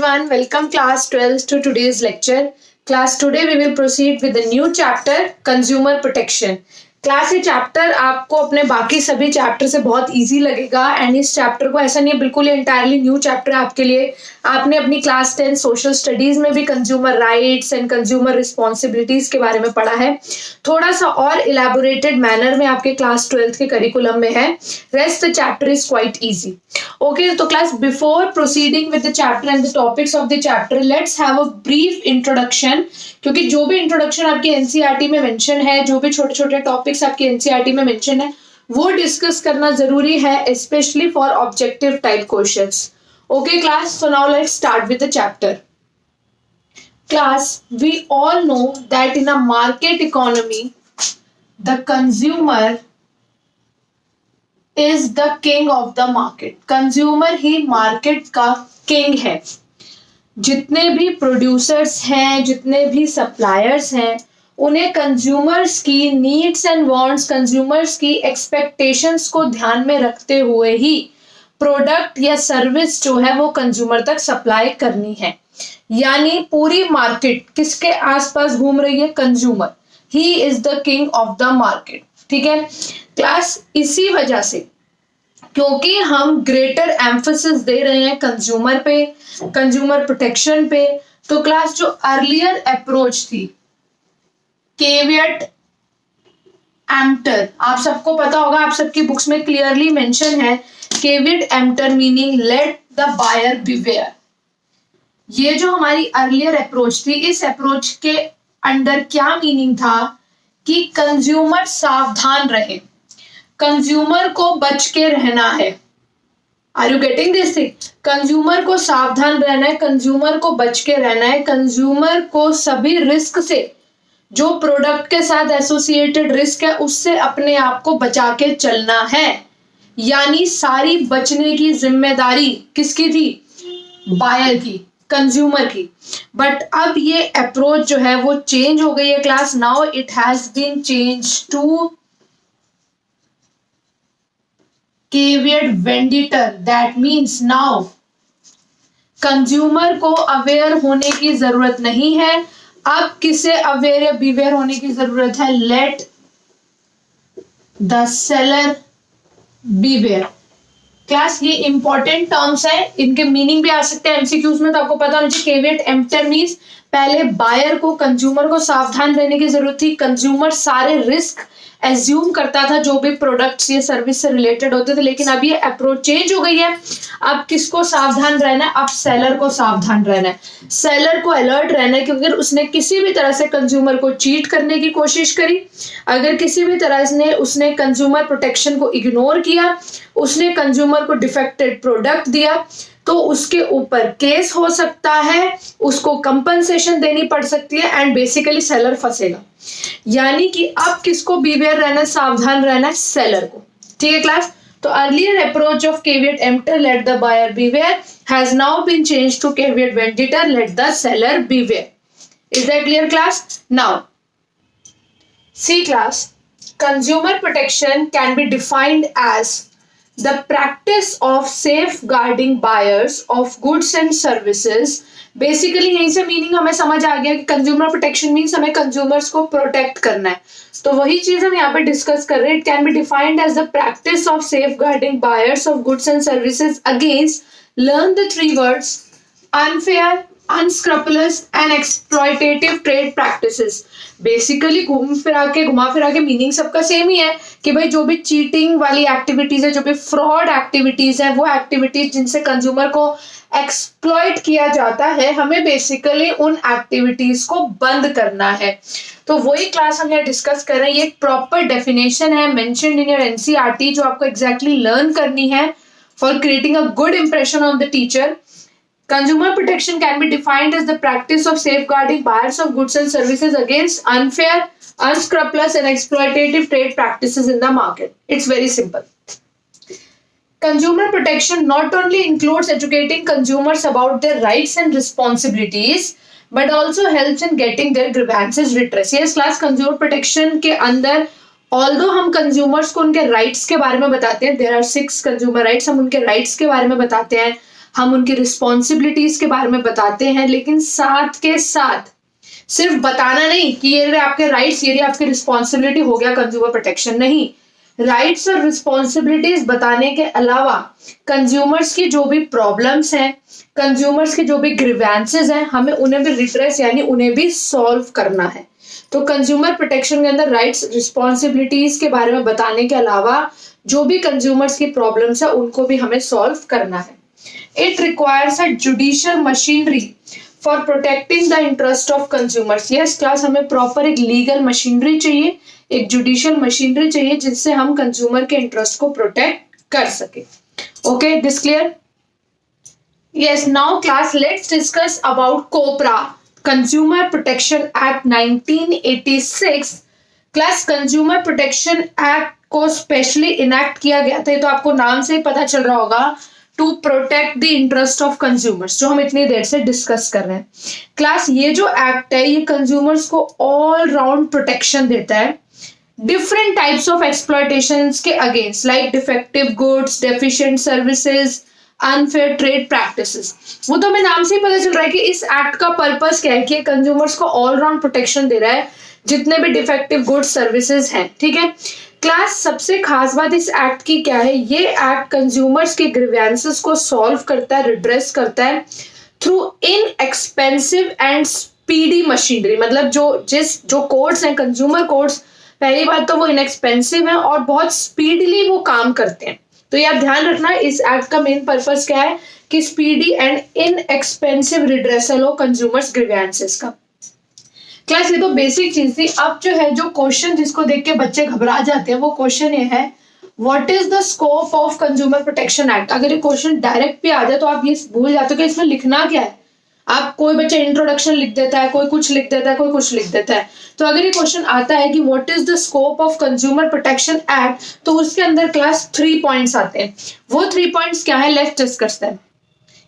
everyone, welcome class 12 to today's lecture. Class today we will proceed with the new chapter consumer protection. Class ये chapter आपको अपने बाकी सभी chapter से बहुत इजी लगेगा एंड इस चैप्टर को ऐसा नहीं है बिल्कुल एंटायरली न्यू चैप्टर है आपके लिए. आपने अपनी क्लास 10 सोशल स्टडीज में भी consumer rights and consumer responsibilities के बारे में पढ़ा है. थोड़ा सा और इलेबोरेटेड मैनर में आपके क्लास 12 के करिकुलम में है. Rest the chapter is quite easy. Okay, तो class before proceeding with the chapter and the topics of the chapter let's have a brief introduction. क्योंकि जो भी इंट्रोडक्शन आपके एनसीईआरटी में मेंशन है, जो भी छोटे छोटे टॉपिक्स आपके एनसीईआरटी में मेंशन है, वो डिस्कस करना जरूरी है, specially for objective type questions. Okay class, so now let's start with the chapter. Class, we all know that in a market economy the consumer is the king of the market. Consumer ही market का king है. जितने भी producers हैं, जितने भी suppliers हैं, उन्हें कंज्यूमर्स की नीड्स एंड वांट्स, कंज्यूमर्स की एक्सपेक्टेशंस को ध्यान में रखते हुए ही प्रोडक्ट या सर्विस जो है वो कंज्यूमर तक सप्लाई करनी है. यानी पूरी मार्केट किसके आसपास घूम रही है? Consumer. He is the king of the market. ठीक है क्लास, इसी वजह से क्योंकि हम ग्रेटर एम्फोसिस दे रहे हैं कंज्यूमर पे, कंज्यूमर प्रोटेक्शन पे, तो क्लास जो अर्लियर अप्रोच थी केवियट एम्प्टर, आप सबको पता होगा, आप सबकी बुक्स में क्लियरली मेंशन है caveat emptor meaning let the buyer beware. ये जो हमारी अर्लियर अप्रोच थी, इस अप्रोच के अंडर क्या मीनिंग था कि कंज्यूमर सावधान रहे, कंज्यूमर को बच के रहना है. Are you getting this thing? Consumer को सावधान रहना है, कंज्यूमर को बच के रहना है, कंज्यूमर को सभी रिस्क से, जो प्रोडक्ट के साथ एसोसिएटेड रिस्क है, उससे अपने आप को बचा के चलना है. यानी सारी बचने की जिम्मेदारी किसकी थी? बायर की, कंज्यूमर की. बट अब ये अप्रोच जो है वो चेंज हो गई है class. Now it has been change to caveat venditor. That means now consumer को अवेयर होने की जरूरत नहीं है. अब किसे अवेयर या बिवेयर होने की जरूरत है? Late the seller beware. Class ये इंपॉर्टेंट टर्म्स है, इनके मीनिंग भी आ सकते हैं एमसीक्यूज में, तो आपको पता होना चाहिए. केवियट एम्प्टर मीन्स पहले बायर को, कंज्यूमर को सावधान रहने की जरूरत थी. कंज्यूमर सारे रिस्क एज्यूम करता था जो भी प्रोडक्ट्स या सर्विस से रिलेटेड होते थे, लेकिन अब ये अप्रोच चेंज हो गई है. अब किसको सावधान रहना है? अब सेलर को सावधान रहना है. सेलर को अलर्ट रहना है कि अगर उसने किसी भी तरह से कंज्यूमर को चीट करने की कोशिश करी, अगर किसी भी तरह से उसने कंज्यूमर प्रोटेक्शन को इग्नोर किया, उसने कंज्यूमर को डिफेक्टेड प्रोडक्ट दिया, तो उसके ऊपर केस हो सकता है, उसको कंपनसेशन देनी पड़ सकती है एंड बेसिकली सेलर फंसेगा. यानी कि अब किसको बिवेयर रहना है, सावधान रहना है? सेलर को. ठीक है क्लास, तो earlier approach of caveat emptor let the buyer beware has now been change to caveat venditor let the seller beware. Is that clear class? Now see class, consumer protection can be defined as the practice of safeguarding buyers of goods and services. Basically यहीं से meaning हमें समझ आ गया कि consumer protection means हमें consumers को protect करना है. तो वही चीज हम यहाँ पे डिस्कस कर रहे हैं. It can be defined as the practice of safeguarding buyers of goods and services against, learn the 3 words, unfair, unscrupulous and exploitative trade practices. Basically घुमा फिरा के मीनिंग सबका सेम ही है कि भाई जो भी चीटिंग वाली एक्टिविटीज है, जो भी फ्रॉड एक्टिविटीज है, वो एक्टिविटीज जिनसे कंज्यूमर को एक्सप्लॉइट किया जाता है, हमें बेसिकली उन एक्टिविटीज को बंद करना है. तो वही क्लास हम यहाँ डिस्कस कर रहे हैं. ये एक प्रॉपर डेफिनेशन है मेंशन्ड इन योर एनसीईआरटी, जो आपको एग्जैक्टली लर्न करनी है for creating a good impression on the teacher. Consumer protection can be defined as the practice of safeguarding buyers of goods and services against unfair, unscrupulous and exploitative trade practices in the market. It's very simple. Consumer protection not only includes educating consumers about their rights and responsibilities, but also helps in getting their grievances redressed. Yes, class, consumer protection के अंदर although हम consumers को उनके rights के बारे में बताते हैं, देयर आर 6 कंज्यूमर राइट्स, हम उनके राइट्स के बारे में बताते हैं, हम उनकी रिस्पॉन्सिबिलिटीज के बारे में बताते हैं, लेकिन साथ के साथ सिर्फ बताना नहीं कि ये आपके राइट्स, ये आपकी रिस्पॉन्सिबिलिटी, हो गया कंज्यूमर प्रोटेक्शन। नहीं, राइट्स और रिस्पॉन्सिबिलिटीज बताने के अलावा कंज्यूमर्स की जो भी प्रॉब्लम्स हैं, कंज्यूमर्स के जो भी ग्रीवेंसेस हैं, हमें उन्हें भी रिड्रेस यानी उन्हें भी सॉल्व करना है। तो कंज्यूमर प्रोटेक्शन के अंदर राइट्स रिस्पॉन्सिबिलिटीज के बारे में बताने के अलावा जो भी कंज्यूमर्स की प्रॉब्लम्स है उनको भी हमें सॉल्व करना है। It requires a judicial machinery for protecting the interest of consumers. Yes class, हमें प्रॉपर एक लीगल मशीनरी चाहिए, एक जुडिशियल मशीनरी चाहिए जिससे हम कंज्यूमर के इंटरेस्ट को प्रोटेक्ट कर सके। Okay, this clear? Yes, now class let's discuss about COPRA, consumer protection act 1986। Class, consumer protection act को स्पेशली इनैक्ट किया गया था, तो आपको नाम से ही पता चल रहा होगा, to protect the interest of consumers, जो हम इतनी देर से डिस्कस कर रहे हैं। क्लास, ये जो एक्ट है ये कंज्यूमर्स को ऑल राउंड प्रोटेक्शन देता है डिफरेंट टाइप्स ऑफ एक्सप्लॉयटेशंस के against, like defective goods, deficient services, unfair trade practices. वो तो हमें नाम से ही पता चल रहा है कि इस एक्ट का पर्पस क्या है, कि कंज्यूमर्स को ऑल राउंड प्रोटेक्शन दे रहा है जितने भी डिफेक्टिव गुड्स सर्विसेज हैं। ठीक है क्लास, सबसे खास बात इस एक्ट की क्या है, ये एक्ट कंज्यूमर्स के ग्रीवेंसेस को सॉल्व करता है, रिड्रेस करता है through inexpensive and speedy machinery. मतलब जो कोड्स हैं, कंज्यूमर कोड्स, पहली बात तो वो इनएक्सपेंसिव है और बहुत स्पीडली वो काम करते हैं। तो ये आप ध्यान रखना, इस एक्ट का मेन पर्पस क्या है कि स्पीडी एंड इनएक्सपेंसिव रिड्रेसल हो कंज्यूमर्स ग्रीवेंसेस का। क्लास, ये तो बेसिक चीज थी। अब जो है, जो क्वेश्चन जिसको देख के बच्चे घबरा जाते हैं, वो क्वेश्चन ये है, what is the scope of consumer protection act. अगर ये क्वेश्चन डायरेक्ट भी आ जाए तो आप ये भूल जाते हो कि इसमें लिखना क्या है। आप, कोई बच्चा इंट्रोडक्शन लिख देता है, कोई कुछ लिख देता है, कोई कुछ लिख देता है। तो अगर ये क्वेश्चन आता है कि what is the scope of consumer protection act, तो उसके अंदर क्लास 3 पॉइंट्स आते हैं। वो 3 पॉइंट्स क्या है, लेट्स डिस्कस दैम।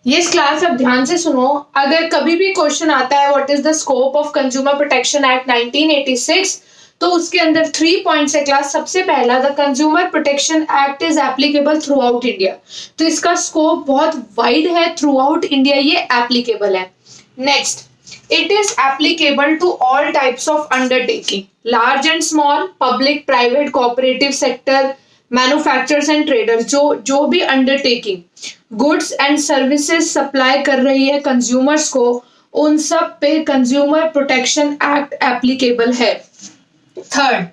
ये क्लास अब ध्यान से सुनो, अगर कभी भी क्वेश्चन आता है what is the scope of consumer protection act 1986, तो उसके अंदर 3 पॉइंट्स है क्लास। सबसे पहला, the consumer protection act is applicable throughout India. तो इसका स्कोप बहुत वाइड है, थ्रू आउट इंडिया ये एप्लीकेबल है। Next, it is applicable to all types of undertaking, large and small, public, private, cooperative sector, manufacturers and traders, जो भी undertaking goods and services supply कर रही है कंज्यूमर्स को, उन सब पे कंज्यूमर प्रोटेक्शन एक्ट एप्लीकेबल है। Third,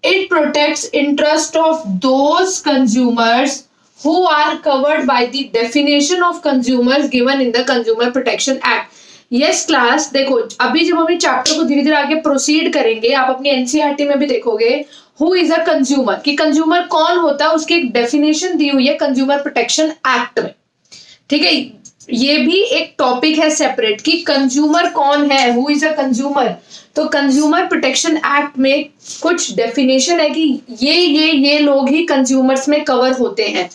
it protects interest of those consumers who are covered by the definition of consumers given in the consumer protection act। Yes class, देखो अभी जब हम चैप्टर को धीरे धीरे आगे प्रोसीड करेंगे, आप अपनी एनसीईआरटी में भी देखोगे हु इज अ कंज्यूमर, कि कंज्यूमर कौन होता है, उसकी एक डेफिनेशन दी हुई है कंज्यूमर प्रोटेक्शन एक्ट में। ठीक है, ये भी एक टॉपिक है सेपरेट कि कंज्यूमर कौन है, हु इज अ कंज्यूमर। तो कंज्यूमर प्रोटेक्शन एक्ट में कुछ डेफिनेशन है कि ये लोग ही कंज्यूमर्स में कवर होते हैं।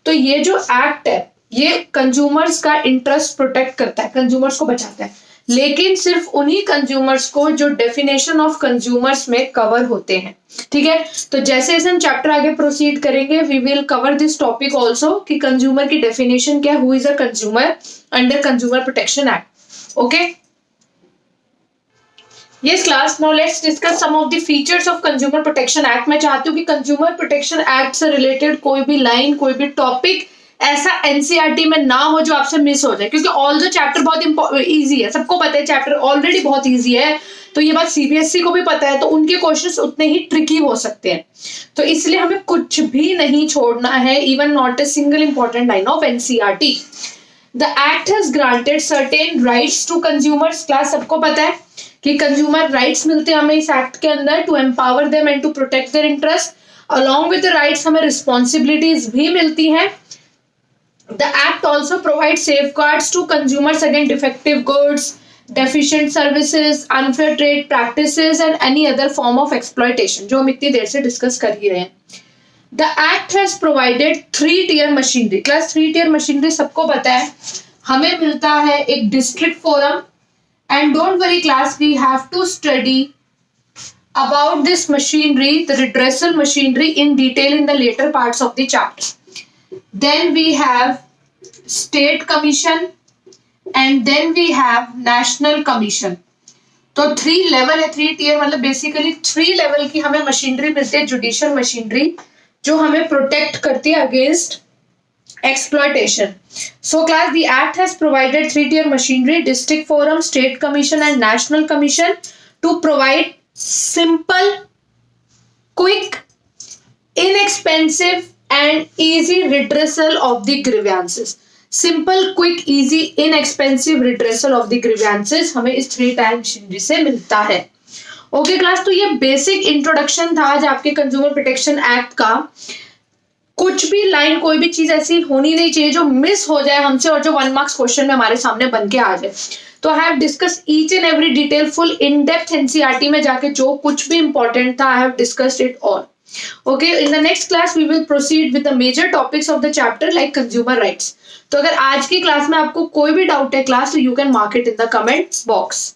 तो ये जो एक्ट है ये कंज्यूमर्स का इंटरेस्ट प्रोटेक्ट करता है, कंज्यूमर्स को बचाता है, लेकिन सिर्फ उन्हीं कंज्यूमर्स को जो डेफिनेशन ऑफ कंज्यूमर्स में कवर होते हैं। ठीक है, तो जैसे जैसे हम चैप्टर आगे प्रोसीड करेंगे we will cover this topic also कि कंज्यूमर की डेफिनेशन क्या है, who is a consumer under consumer protection act. Okay, yes class, now let's discuss some of the features of consumer protection act। मैं चाहती हूँ कि consumer protection act से related कोई भी लाइन, कोई भी टॉपिक ऐसा एनसीईआरटी में ना हो जो आपसे मिस हो जाए, क्योंकि ऑल द चैप्टर बहुत इजी है, सबको पता है चैप्टर ऑलरेडी बहुत इजी है, तो ये बात सीबीएसई को भी पता है, तो उनके क्वेश्चंस उतने ही ट्रिकी हो सकते हैं। तो इसलिए हमें कुछ भी नहीं छोड़ना है, even not a single important line of NCERT. The act has granted certain rights to consumers. Class, सबको पता है कि कंज्यूमर राइट्स मिलते हैं हमें इस एक्ट के अंदर, to empower them and to protect their interest. Along with the rights हमें रिस्पॉन्सिबिलिटीज भी मिलती हैं। The act also provide safeguards to consumers against defective goods, deficient services, unfair trade practices and any other form of exploitation, जो हम इतनी देर से discuss कर ही रहे हैं। The Act has provided 3-tier machinery। Class 3-tier machinery सबको पता है, हमें मिलता है एक district forum, and don't worry class, we have to study about this machinery, the redressal machinery in detail in the later parts of the chapter. Then we have state commission and then we have national commission. तो 3 level है, 3 tier, मतलब basically 3 level की हमें machinery मिलती है, judicial machinery, जो हमें protect करती है against exploitation. So class, the act has provided 3-tier machinery, district forum, state commission and national commission to provide simple, quick, inexpensive and easy redressal of the grievances. Simple, quick, easy, inexpensive redressal of the grievances हमें इस 3-tier machinery से मिलता है। Okay class, तो ये basic introduction था आज आपके कंज्यूमर प्रोटेक्शन एक्ट का। कुछ भी लाइन, कोई भी चीज ऐसी होनी नहीं चाहिए जो मिस हो जाए हमसे और जो 1 मार्क्स क्वेश्चन में हमारे सामने बन के आ जाए। तो I have discuss each and every detail, full in depth NCERT में जाके जो कुछ भी इंपॉर्टेंट था, I have discussed it all. Okay, in the next class we will proceed with the major topics of the chapter like consumer rights. तो अगर आज की क्लास में आपको कोई भी डाउट है क्लास, तो you can mark it in the comment box.